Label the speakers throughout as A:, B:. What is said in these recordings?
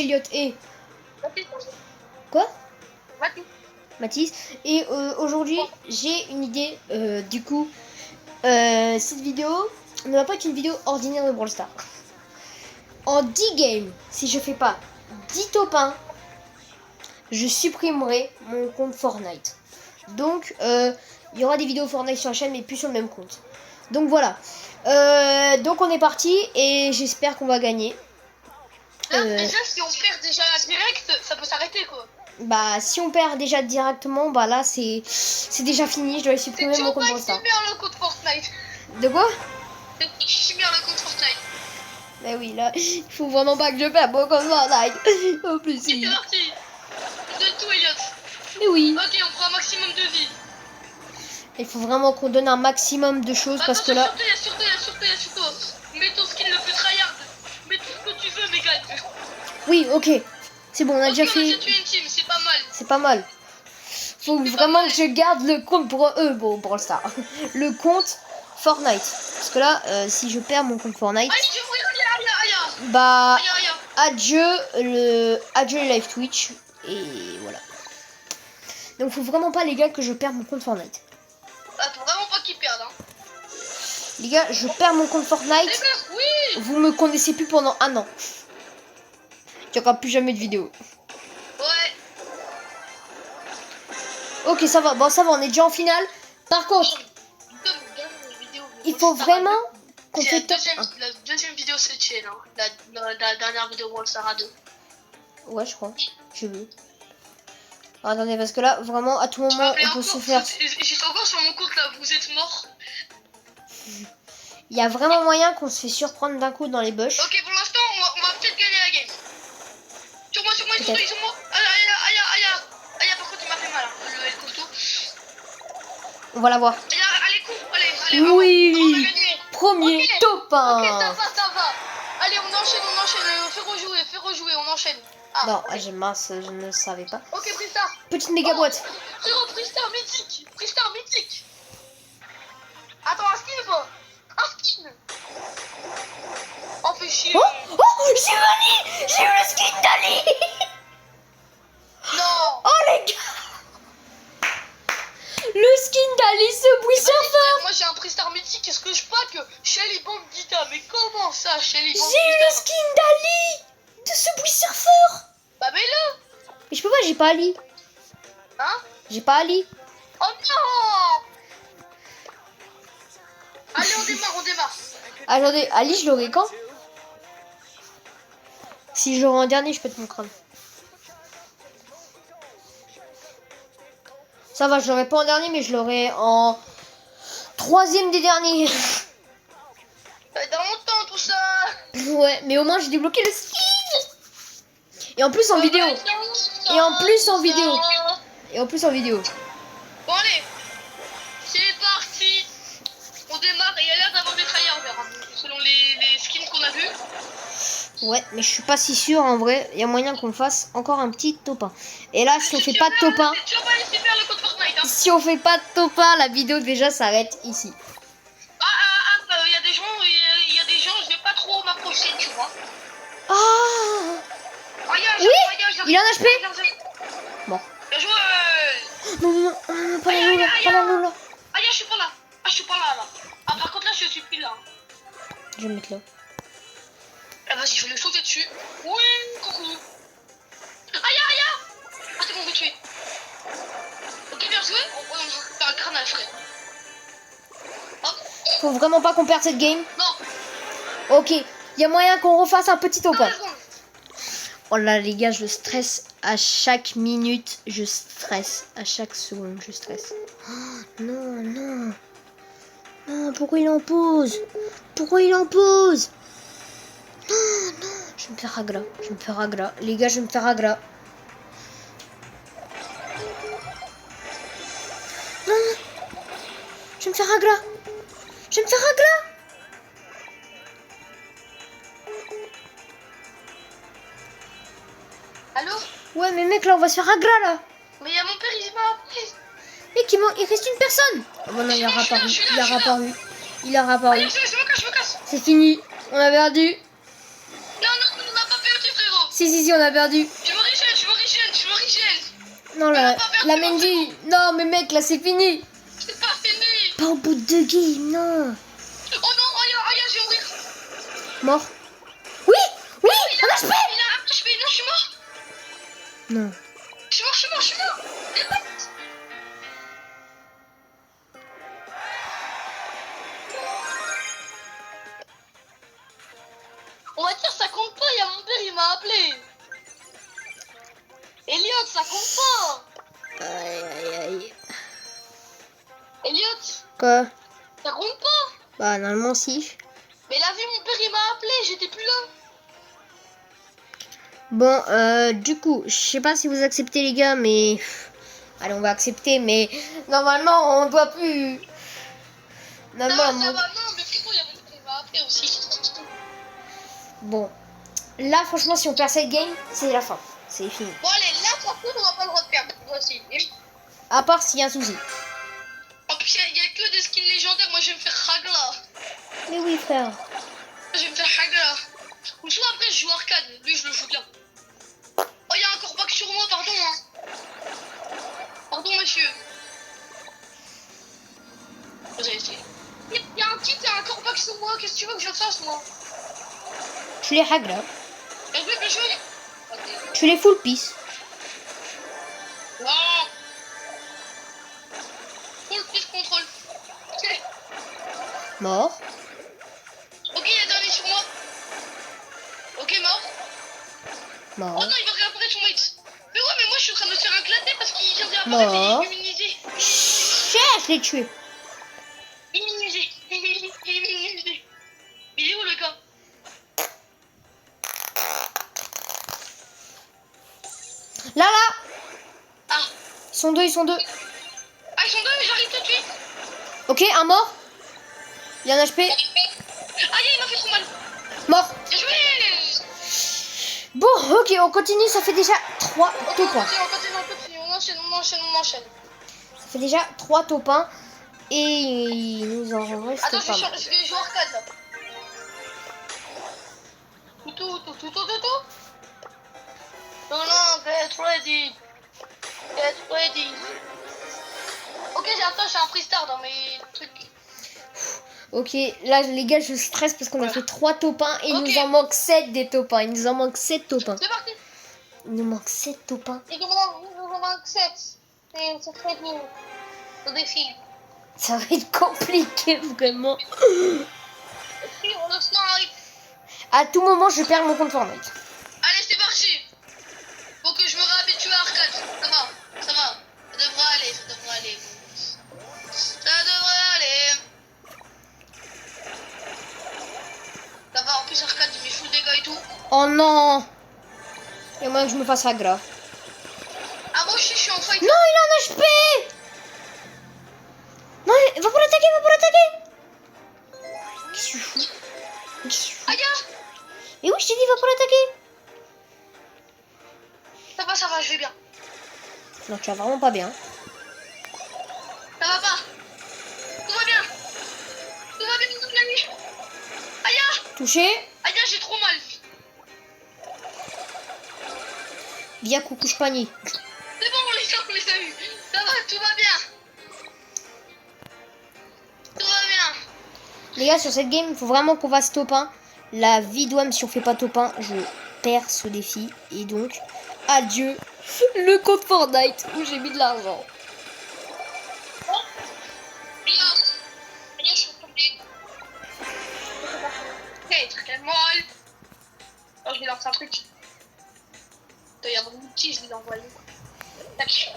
A: Elliot et... Quoi? Mathis. Et aujourd'hui, j'ai une idée. Du coup, cette vidéo ne va pas être une vidéo ordinaire de Brawl Stars. En 10 games, si je fais pas 10 top 1, je supprimerai mon compte Fortnite. Donc, il y aura des vidéos Fortnite sur la chaîne, mais plus sur le même compte. Donc voilà. Donc on est parti et j'espère qu'on va gagner.
B: Déjà, si on perd déjà direct, ça peut s'arrêter quoi.
A: Bah, si on perd déjà directement, bah là c'est déjà fini. Je dois supprimer mon compte Brawl Stars.
B: C'est le compte Fortnite.
A: De quoi?
B: C'est le compte Fortnite.
A: Bah oui, là, il faut vraiment pas que je perde mon compte Fortnite. En plus,
B: C'est parti. Je donne tout, Elliot.
A: Mais oui.
B: Ok, on prend un maximum de vie.
A: Il faut vraiment qu'on donne un maximum de choses parce que là...
B: Surtout. Mets ton skin le plus tryhard. Mets tout ce que tu veux, Megan.
A: Oui, ok. C'est bon, on a déjà fait...
B: On a déjà tué une team, c'est pas mal.
A: C'est pas mal. Faut vraiment que je garde le compte pour eux, bon, Brawl Stars. Le compte Fortnite. Parce que là, si je perds mon compte Fortnite... Bah... Adieu le live Twitch. Et voilà. Donc faut vraiment pas, les gars, que je perde mon compte Fortnite.
B: Ah, faut vraiment pas qu'ils perdent, hein.
A: Les gars, je perds mon compte Fortnite.
B: Oui.
A: Vous me connaissez plus pendant 1 an. Il n'y aura plus jamais de vidéo.
B: Ouais.
A: Ok, ça va. Bon, ça va, on est déjà en finale. Par contre, il faut vraiment qu'on fait top 1.
B: La deuxième vidéo, c'est Chen, hein. La dernière vidéo Brawl Stars à 2.
A: Ouais, je crois. J'ai vu. Attendez, parce que là, vraiment, à tout moment, on peut se faire...
B: J'étais encore sur mon compte, là. Vous êtes mort.
A: Il y a vraiment moyen qu'on se fait surprendre d'un coup dans les bush.
B: Ok, pour l'instant, on va peut-être gagner la game. Sur moi, ils sont morts. Aïe, par contre, il m'a fait mal, hein, le costaud.
A: On va la voir.
B: Allez, cours, allez.
A: Oui,
B: on a gagné.
A: premier top 1.
B: Ok, ça va. Allez, on enchaîne. Fais rejouer, on enchaîne. Ah,
A: non, j'ai mince, je ne savais pas.
B: Ok, Pristar.
A: Petite méga boîte.
B: Frérot, Pristar mythique. Attends, un skin ou pas? Un skin. Oh, fais chier.
A: Oh, j'ai eu le skin d'Ali.
B: Non.
A: Oh les gars, le skin d'Ali, ce bruit surfeur.
B: Moi j'ai un Pristar mythique, est-ce que je pas que Shelly Bandita? Mais comment ça, Shelly Bandita?
A: J'ai eu le skin d'Ali, de ce bruit surfeur.
B: Bah mets-le.
A: Mais je peux pas, j'ai pas Ali.
B: Hein?
A: J'ai pas Ali.
B: Oh non. Allez, on démarre.
A: Attendez, Ali, je l'aurai quand? Si je l'aurai en dernier, je pète mon crâne. Ça va, je l'aurai pas en dernier, mais je l'aurai en 3e des derniers.
B: Dans longtemps tout ça.
A: Ouais, mais au moins j'ai débloqué le skin. Et en plus en vidéo. Et en plus en vidéo.
B: Bon allez, c'est parti. On démarre et il y a l'air d'avoir des tryhards selon les skins qu'on a vus.
A: Ouais, mais je suis pas si sûr en vrai. Il y a moyen qu'on fasse encore un petit top 1. Et là, si on fait pas de top 1, si on fait pas de top 1, la vidéo déjà s'arrête ici.
B: Il y a des gens, je vais pas trop m'approcher, tu vois.
A: Ah oui, il a un HP. Bon.
B: Bien joué.
A: Non, pas la Lola.
B: Aïe, je suis pas là. Ah, par contre là, je suis plus là.
A: Je vais me mettre là.
B: Ah, vas-y, je vais le sauter dessus. Oui, coucou. Aïe. Ah, c'est bon, on va tuer. Ok, bien joué. On va faire un crâne à frère. Hop.
A: Faut vraiment pas qu'on perde cette game.
B: Non.
A: Ok, il y a moyen qu'on refasse un petit top 1.
B: Non,
A: Oh là les gars, je stresse à chaque minute, je stresse à chaque seconde, je stresse. Oh, non, pourquoi il en pose? Non, je vais me faire agla, les gars, je vais me faire agla. Non, je vais me faire agla.
B: allô?
A: Ouais, mais mec, là, on va se faire agla, là.
B: Mais il y a mon père, il m'a appris.
A: Mec, il reste une personne. Oh, bon, non, il a réapparu. Il a réapparu.
B: Allez, je me casse.
A: C'est fini. On a perdu.
B: Non, on n'a pas perdu, frérot.
A: Si, on a perdu.
B: Je me régène.
A: Non, la Mendy. Non, mais mec, là, c'est fini.
B: C'est pas fini.
A: Pas au bout de 2 games, non.
B: Oh non, aïe, je vais mourir.
A: Mort. Oui, un HP.
B: Il a un HP, non, je suis mort.
A: Non.
B: Je suis mort. On va dire ça compte pas, il y a mon père, il m'a appelé. Elliot, ça compte pas.
A: Aïe.
B: Elliot,
A: Quoi?
B: ça compte pas.
A: Bah, normalement, si.
B: Mais la vie, mon père, il m'a appelé, j'étais plus là.
A: Bon, du coup, je sais pas si vous acceptez, les gars, mais... Allez, on va accepter, mais... Normalement, on doit plus...
B: Non, ça va, non, mais frérot, il y a mon père, il m'a appelé aussi.
A: Bon. Là, franchement, si on perd cette game, c'est la fin. C'est fini.
B: Bon, allez, là, par contre, on n'a pas le droit de perdre. Voici.
A: À part s'il y a un souci.
B: En plus, il n'y a que des skins légendaires. Moi, je vais me faire Hagla.
A: Mais oui, frère.
B: Je vais me faire Hagla. Ou soit après, je joue arcade. Lui, je le joue bien. Oh, il y a un corbac sur moi, pardon. Hein. Pardon, monsieur. Vous avez essayé. Il y a un kit et un corbac sur moi. Qu'est-ce que tu veux que je fasse, moi?
A: Tu les hack là.
B: Bien joué.
A: Tu les full piece.
B: Non. Full piece contrôle. Ok.
A: Mort.
B: Ok, il y a dernier sur moi. Ok, mort.
A: Mort.
B: Oh non, il va réapparaître son mate. Mais ouais, mais moi je suis en train de me faire éclater parce qu'il vient
A: Mort.
B: d'apparaître et il est immunisé.
A: Chef, je l'ai tué.
B: Immunisé. Mais il est où le gars?
A: Là.
B: Ah.
A: Ils sont deux.
B: Ah, ils sont deux, mais j'arrive tout de suite.
A: Ok, un mort. Il y a un HP.
B: Aïe, il m'a fait trop mal.
A: Mort.
B: Bien joué.
A: Bon, ok, on continue. Ça fait déjà 3 top 1.
B: On enchaîne.
A: Ça fait déjà 3 top 1. Et il nous en reste
B: Attends,
A: pas mal.
B: je vais jouer arcade là. Tout. Non, get ready. Ok, j'ai un freestyle dans mes trucs.
A: Ok, là les gars, je stresse parce qu'on a fait 3 top 1 et il
B: Ok.
A: nous en manque 7 des top 1. Il nous en manque 7 top 1.
B: C'est parti.
A: Il nous manque 7 top 1.
B: Il nous manque 7. C'est très dur. Le défi.
A: Ça va être compliqué vraiment.
B: Et on le snipe.
A: À tout moment, je perds mon compte Fortnite.
B: Allez, c'est parti. Faut que je me réhabitue à arcade. Ça va. Ça devrait aller. Ça va, en plus arcade, il met full dégâts et tout.
A: Oh non. Il y a moyen que je me fasse aggro.
B: Ah, moi aussi, je suis en fight.
A: Non, il a un HP. Non, va pour l'attaquer. Qu'est-ce que tu fous?
B: Aïe.
A: Et oui, je t'ai dit, va pour l'attaquer.
B: Ça va, je vais bien.
A: Non, tu vas vraiment pas bien.
B: Ça va pas. Tout va bien toute la nuit. Aïe.
A: Touché.
B: Aïe, j'ai trop mal.
A: Bien, coucou, je panie.
B: C'est bon, on les a eu. Ça va, tout va bien.
A: Les gars, sur cette game, il faut vraiment qu'on fasse top 1. La vie d'Ouam, si on fait pas top 1, je perds ce défi. Et donc, adieu le compte Fortnite où j'ai mis de l'argent.
B: Aïe, je suis tombée. Ok, très molle. Oh, je vais lancer un truc. Il doit y avoir un outil, je vais l'envoyer. Tac.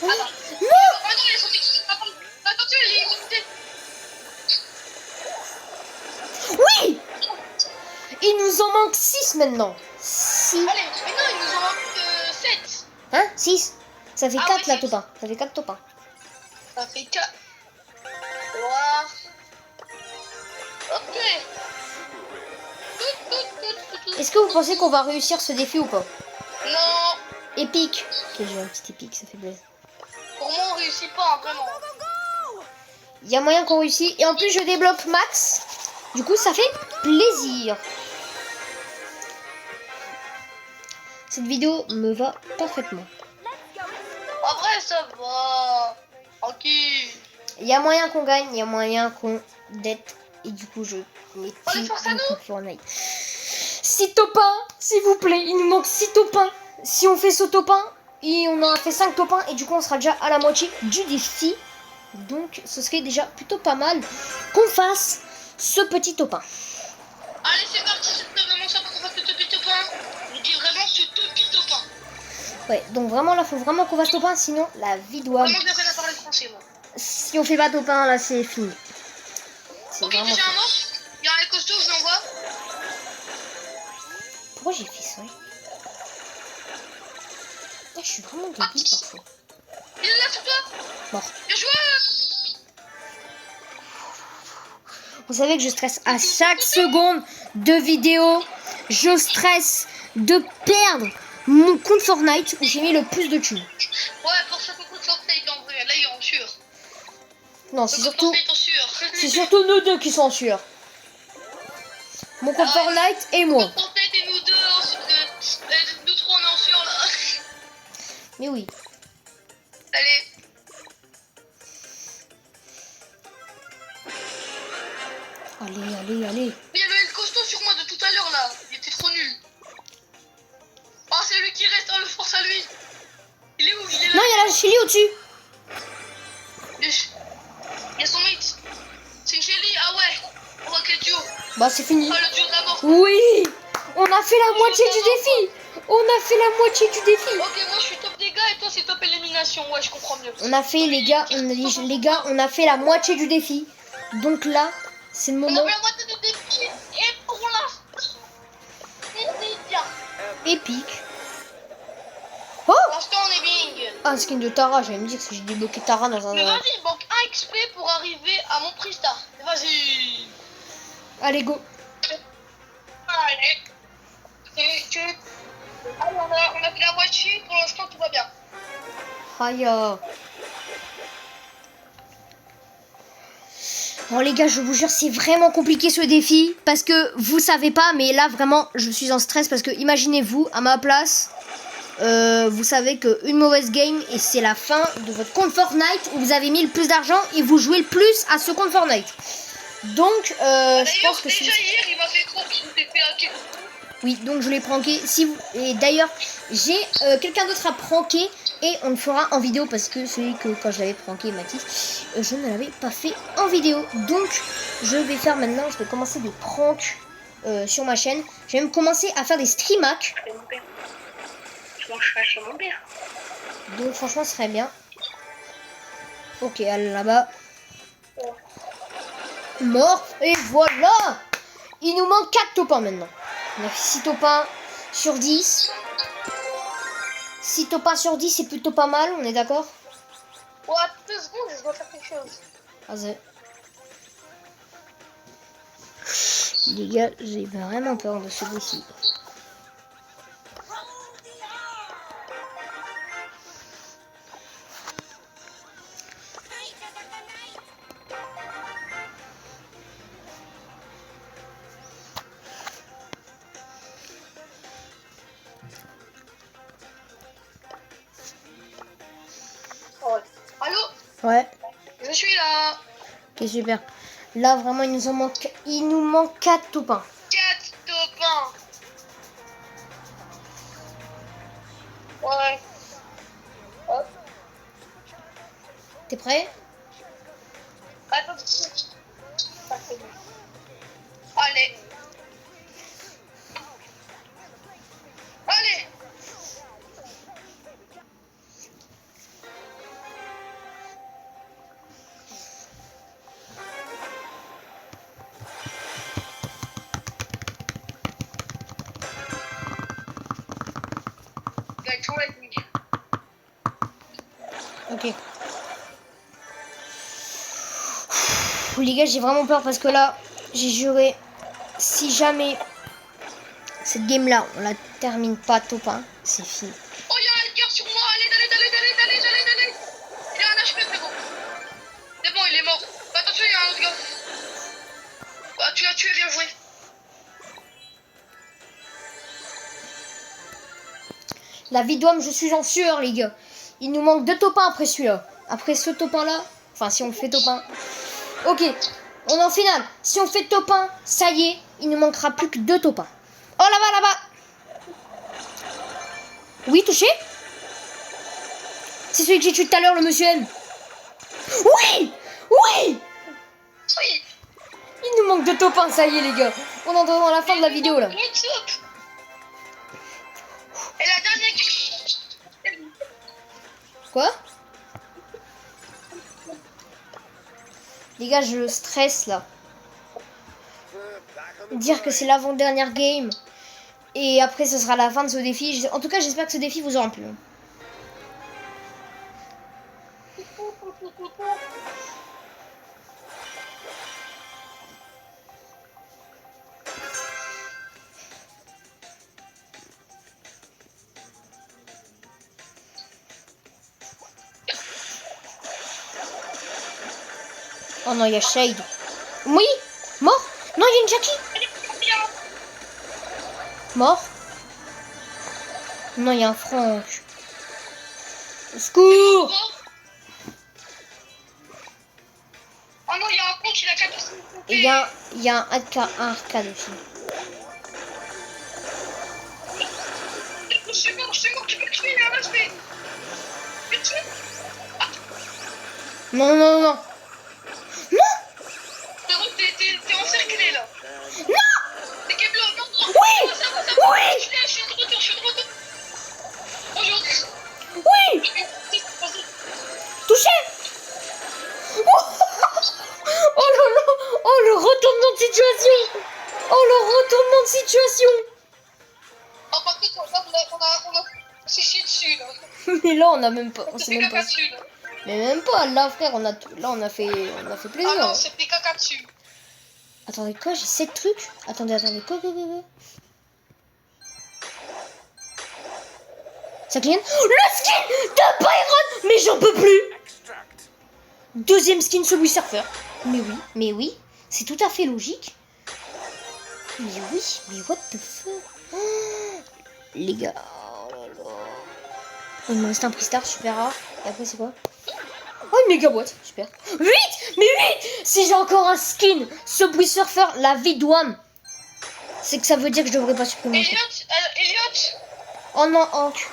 A: Non.
B: Oh non, il est sorti. Attention, il est immunité.
A: Oui. Il nous en manque 6 maintenant. 6.
B: Allez, mais non, il nous en manque 7.
A: Hein? 6. Ça fait
B: Ah
A: 4
B: ouais,
A: la top 1. Ça fait 4 top 1.
B: Ça fait 4. Wow. Ok.
A: Est-ce que vous pensez qu'on va réussir ce défi ou pas?
B: Non.
A: Épique. Ok, j'ai un petit épique, ça fait plaisir.
B: Pour moi, on réussit pas, hein, vraiment.
A: Il y a moyen qu'on réussisse. Et en plus, je débloque Max. Du coup, ça fait plaisir. Cette vidéo me va parfaitement.
B: En vrai, ça va. Tranquille.
A: Il y a moyen qu'on gagne, il y a moyen qu'on dette. Et du coup, je mets
B: On est
A: tout
B: force à
A: mon
B: nous.
A: compte Fortnite. 6 topins, s'il vous plaît. Il nous manque 6 topins. Si on fait ce topin, et on aura fait 5 topins. Et du coup, on sera déjà à la moitié du défi. Donc, ce serait déjà plutôt pas mal qu'on fasse ce petit topin.
B: Allez, c'est parti. C'est vraiment ça qu'on fasse le topi topin. Je dis vraiment ce topi topin.
A: Ouais, donc vraiment, là, faut vraiment qu'on fasse topin. Sinon, la vie doit...
B: Vraiment, je n'apprends à parler français, moi.
A: Si on fait pas topin, là, c'est fini. C'est
B: Ok,
A: vraiment...
B: déjà un mort. Il y a un costaud, je l'envoie.
A: Pourquoi j'ai fait ça? Je suis vraiment débile parfois.
B: Il est là sur toi.
A: Mort.
B: Bien joué.
A: Vous savez que je stresse à chaque seconde de vidéo. Je stresse de perdre mon compte Fortnite où j'ai mis le plus de thunes.
B: Ouais, pour ça, beaucoup de Fortnite en vrai. Là, il est en sûr.
A: Non, c'est
B: Beaucoup de
A: surtout,
B: Fortnite en sûr.
A: c'est surtout nous deux qui sont sûrs. Mon compte Fortnite et moi.
B: Fortnite et nous deux, nous trois, on est en sûr là.
A: Mais oui.
B: Allez.
A: Allez.
B: Mais il y avait le costaud sur moi de tout à l'heure là. Il était trop nul. Oh, c'est lui qui reste. Oh, le force à lui. Il est où? Il est là.
A: Non, il y a la Shelly au-dessus.
B: Il y a son mate. C'est une Shelly. Ah ouais. On va quel duo?
A: Bah, c'est fini.
B: Oh, le duo de la mort.
A: Oui. On a fait la moitié du défi. On a fait la moitié du défi.
B: Ok, moi je suis top dégâts et toi c'est top élimination. Ouais, je comprends mieux.
A: On a fait, les gars, on a fait la moitié du défi. Donc là, c'est le
B: On
A: moment
B: a fait la moitié du défi et pour l'instant, c'est bien.
A: épique. Oh!
B: Pour l'instant, on est bing.
A: Un skin de Tara, j'allais me dire que j'ai débloqué Tara dans un...
B: Mais vas-y, il manque 1 XP pour arriver à mon prix star. Vas-y.
A: Allez, go.
B: Allez. Allez, on a fait la moitié. Pour l'instant, tout va bien.
A: Aïe. Bon les gars, je vous jure, c'est vraiment compliqué ce défi. Parce que vous savez pas, mais là vraiment, je suis en stress. Parce que imaginez-vous, à ma place, vous savez qu'une mauvaise game, et c'est la fin de votre compte Fortnite, où vous avez mis le plus d'argent et vous jouez le plus à ce compte Fortnite. Donc, je pense que c'est...
B: Déjà hier, il m'a fait trop qu'il s'était fait hacker.
A: Oui, donc je l'ai pranké. Si vous... Et d'ailleurs, j'ai quelqu'un d'autre à pranker. Et on le fera en vidéo parce que celui que quand j'avais pranké, Mathis, je ne l'avais pas fait en vidéo. Donc, je vais faire maintenant, je vais commencer des pranks sur ma chaîne. Je vais même commencer à faire des stream hacks.
B: Je mange chez mon père.
A: Donc, franchement, ce serait bien. Ok, allez là-bas. Mort. Et voilà. Il nous manque 4 topins maintenant. On a fait 6 topins sur 10. 6 topins sur 10, c'est plutôt pas mal, on est d'accord?
B: Ouais, 2 secondes, je dois faire quelque chose.
A: Vas-y. Les gars, j'ai vraiment peur de celui-ci.
B: Allô?
A: Ouais.
B: Je suis là.
A: Ok, super. Là, vraiment, il nous manque 4 topins.
B: 4 topins. Ouais. Hop.
A: T'es prêt?
B: Attends. Allez. Allez.
A: Ok. Les gars, j'ai vraiment peur parce que là, j'ai juré, si jamais cette game-là, on la termine pas topin, c'est fini.
B: Oh, il y a un Edgar sur moi. Allez. Il a un HP, frérot. C'est bon, il est mort. Attention, il y a un autre gars. Ah, tu l'as tué, bien joué.
A: La vie d'homme, je suis en sueur, les gars. Il nous manque 2 topins après celui-là. Après ce topin-là, enfin, si on fait topin. Ok, on est en finale. Si on fait topin, ça y est, il ne manquera plus que 2 topins. Oh, là-bas, là-bas. Oui, touché. C'est celui que j'ai tué tout à l'heure, le monsieur M. Oui. Oui.
B: Oui.
A: Il nous manque 2 topins, ça y est, les gars. On entre dans la fin de la vidéo, là.
B: Et la dernière...
A: Quoi? Les gars, je stresse là. Dire que c'est l'avant-dernière game. Et après, ce sera la fin de ce défi. En tout cas, j'espère que ce défi vous aura plu. Oh non, il y a Shade. Oui. Mort. Non, il y a une Jackie. Mort. Non, il y a un Franck. Au secours.
B: Oh non, il y a un con qui l'a capté.
A: Et il y a un arcade aussi.
B: Je suis mort, tu peux le tuer, là, je vais le tuer.
A: Non, non, non. Non.
B: T'es encerclé, là.
A: Non.
B: C'est Keblo, non, non.
A: Oui.
B: Ça va.
A: Oui.
B: Je suis de retour. Bonjour.
A: Oui. Touché. Oh là là. Oh, le retournement de situation. Oh, le retournement de situation.
B: Oh, par contre, on a séché dessus, là.
A: Mais là, on a même pas. On
B: C'est
A: sait
B: des
A: même
B: caca
A: pas.
B: dessus, là.
A: Mais même pas. Là, frère, on a fait plaisir.
B: Ah non, c'est des caca dessus.
A: Attendez, quoi? J'ai 7 trucs. Attendez. Quoi? Ça cligne. Le skin de Byron. Mais j'en peux plus. Deuxième skin Subway Surfer. Mais oui. C'est tout à fait logique. Mais oui. Mais what the fuck? Oh, les gars. Oh là là. Il me reste un prix star super rare. Et après, c'est quoi? Oh, une méga boîte. Super. 8. Mais 8. Si j'ai encore un skin Subway Surfer, la vie d'Ouam, c'est que ça veut dire que je devrais pas supprimer.
B: Elliot.
A: Oh non, Hank.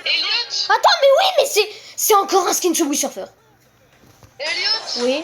B: Elliot.
A: Attends, mais oui, mais c'est encore un skin Subway Surfer.
B: Elliot.
A: Oui.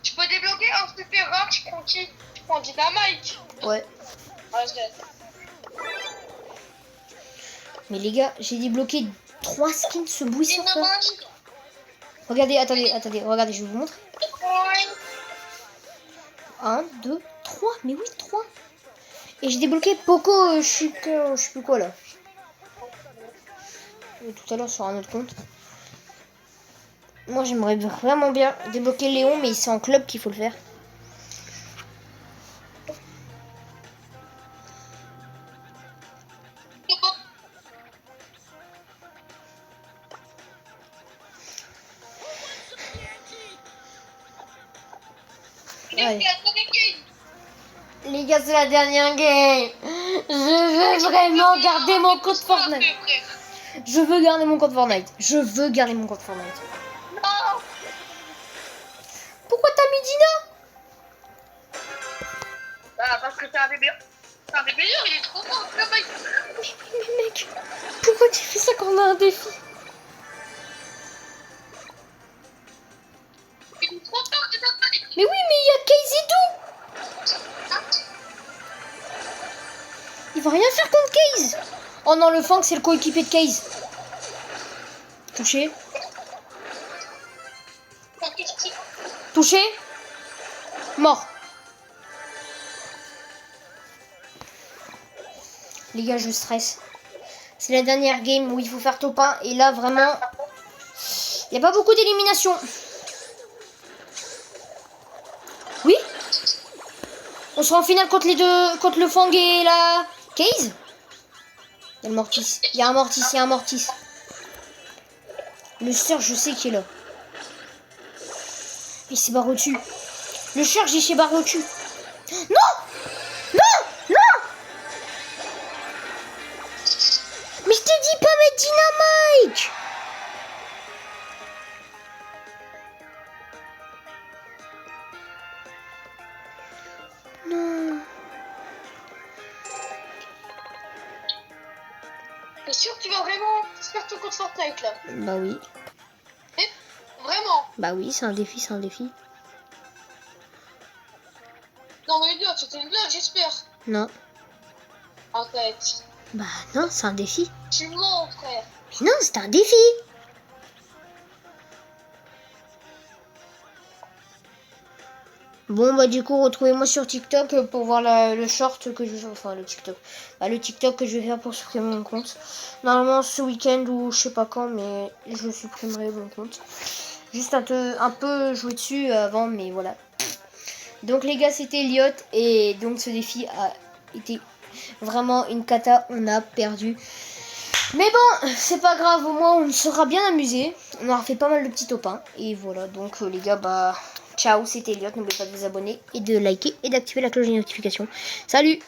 B: Tu peux débloquer un super rare, je prends qui? Je prends Dynamite.
A: Ouais.
B: Ah, je l'ai.
A: Mais les gars, j'ai débloqué 3 skins Subway Surfer.
B: Dynamite.
A: Regardez, attendez, regardez, je vais vous montrer. 1, 2, 3. Mais oui, 3. Et j'ai débloqué Poco, je sais plus quoi là. Tout à l'heure sur un autre compte. Moi j'aimerais vraiment bien débloquer Léon, mais c'est en club qu'il faut le faire. Ouais. Les gars, c'est la dernière game. Je veux vraiment garder mon compte Fortnite. Je veux garder mon compte Fortnite. Pourquoi t'as mis Dina?
B: Bah, parce que c'est un des meilleurs. C'est un des meilleurs, il est trop fort, le mec.
A: Mais mec, pourquoi tu fais ça quand on a un défi?
B: Il est trop fort, c'est un mec.
A: Mais oui, mais il y a Case et tout. Il va rien faire contre Case. Oh non, le Fang, c'est le coéquipier de Case. Touché. Touché. Mort. Les gars, je stresse. C'est la dernière game où il faut faire top 1. Et là, vraiment, il n'y a pas beaucoup d'élimination. Oui. On sera en finale contre les deux, contre le Fang et la Case. Il y a le Mortis. Il y a un Mortis. Le Surge, je sais qu'il est là. Il s'est barré au-dessus. Le Surge, il s'est barré au-dessus. Non. Mais je te dis pas Dynamite. Non.
B: T'es sûr que tu vas vraiment faire ton compte Fortnite là?
A: Bah oui.
B: Vraiment?
A: Bah oui, c'est un défi, c'est un défi.
B: Non mais Elliot, c'était une blague, j'espère.
A: Non.
B: Arrête.
A: Bah non, c'est un défi.
B: Tu mens, frère.
A: Mais non, c'est un défi. Bon bah du coup retrouvez-moi sur TikTok pour voir le short que je vais, enfin le TikTok, bah, le TikTok que je vais faire pour supprimer mon compte. Normalement ce week-end ou je sais pas quand, mais je supprimerai mon compte. Juste un peu jouer dessus avant, mais voilà. Donc les gars, c'était Elliot et donc ce défi a été vraiment une cata, on a perdu. Mais bon, c'est pas grave, au moins on sera bien amusé. On aura fait pas mal de petits topins. Et voilà, donc les gars, bah ciao, c'était Elliot. N'oubliez pas de vous abonner et de liker et d'activer la cloche de notification. Salut!